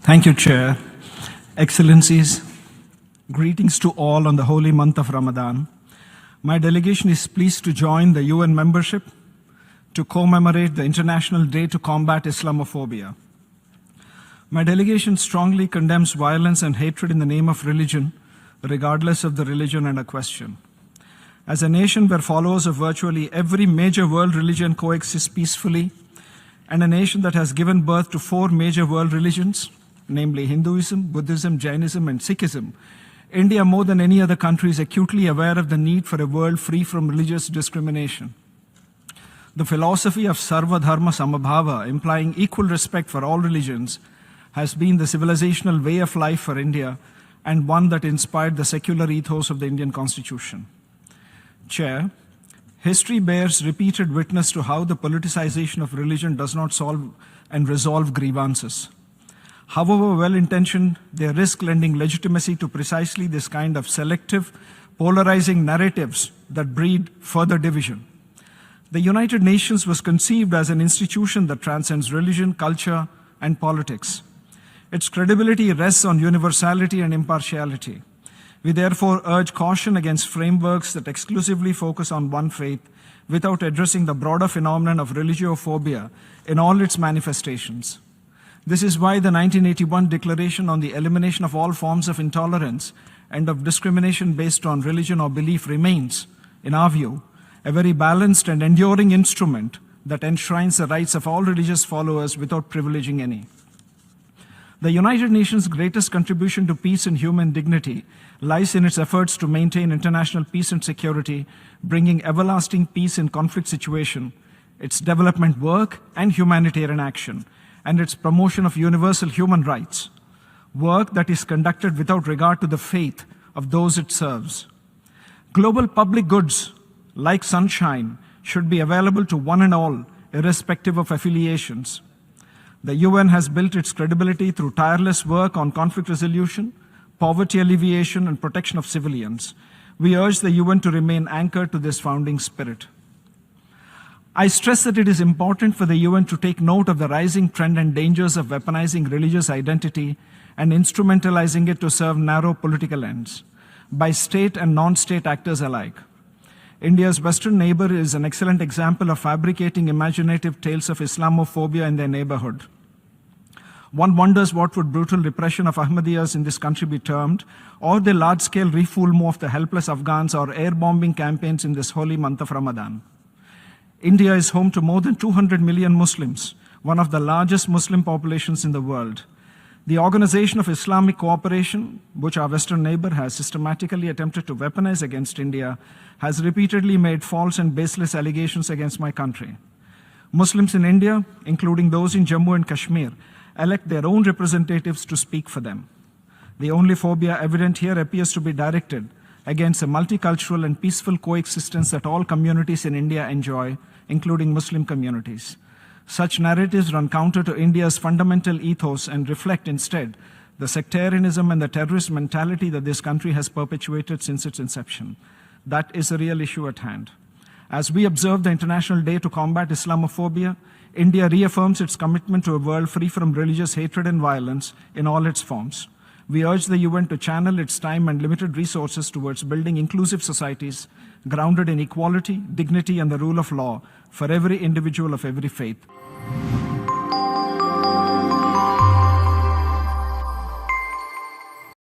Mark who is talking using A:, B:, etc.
A: Thank you, Chair. Excellencies, greetings to all on the holy month of Ramadan. My delegation is pleased to join the UN membership to commemorate the International Day to Combat Islamophobia. My delegation strongly condemns violence and hatred in the name of religion, regardless of the religion under question. As a nation where followers of virtually every major world religion coexist peacefully, and a nation that has given birth to 4 major world religions, namely Hinduism, Buddhism, Jainism, and Sikhism, India, more than any other country, is acutely aware of the need for a world free from religious discrimination. The philosophy of Sarva Dharma Samabhava, implying equal respect for all religions, has been the civilizational way of life for India and one that inspired the secular ethos of the Indian Constitution. Chair, history bears repeated witness to how the politicization of religion does not solve and resolve grievances. However well-intentioned, they risk lending legitimacy to precisely this kind of selective, polarizing narratives that breed further division. The United Nations was conceived as an institution that transcends religion, culture, and politics. Its credibility rests on universality and impartiality. We therefore urge caution against frameworks that exclusively focus on one faith without addressing the broader phenomenon of religiophobia in all its manifestations. This is why the 1981 Declaration on the Elimination of All Forms of Intolerance and of Discrimination based on Religion or Belief remains, in our view, a very balanced and enduring instrument that enshrines the rights of all religious followers without privileging any. The United Nations' greatest contribution to peace and human dignity lies in its efforts to maintain international peace and security, bringing everlasting peace in conflict situation, its development work and humanitarian action, and its promotion of universal human rights, work that is conducted without regard to the faith of those it serves. Global public goods, like sunshine, should be available to one and all, irrespective of affiliations. The UN has built its credibility through tireless work on conflict resolution, poverty alleviation, and protection of civilians. We urge the UN to remain anchored to this founding spirit. I stress that it is important for the UN to take note of the rising trend and dangers of weaponizing religious identity and instrumentalizing it to serve narrow political ends by state and non-state actors alike. India's western neighbor is an excellent example of fabricating imaginative tales of Islamophobia in their neighborhood. One wonders what would brutal repression of Ahmadiyyas in this country be termed, or the large-scale refoulement of the helpless Afghans or air-bombing campaigns in this holy month of Ramadan. India is home to more than 200 million Muslims, one of the largest Muslim populations in the world. The Organization of Islamic Cooperation, which our western neighbor has systematically attempted to weaponize against India, has repeatedly made false and baseless allegations against my country. Muslims in India, including those in Jammu and Kashmir, elect their own representatives to speak for them. The only phobia evident here appears to be directed against a multicultural and peaceful coexistence that all communities in India enjoy, including Muslim communities. Such narratives run counter to India's fundamental ethos and reflect instead the sectarianism and the terrorist mentality that this country has perpetuated since its inception. That is the real issue at hand. As we observe the International Day to Combat Islamophobia, India reaffirms its commitment to a world free from religious hatred and violence in all its forms. We urge the UN to channel its time and limited resources towards building inclusive societies grounded in equality, dignity, and the rule of law for every individual of every faith.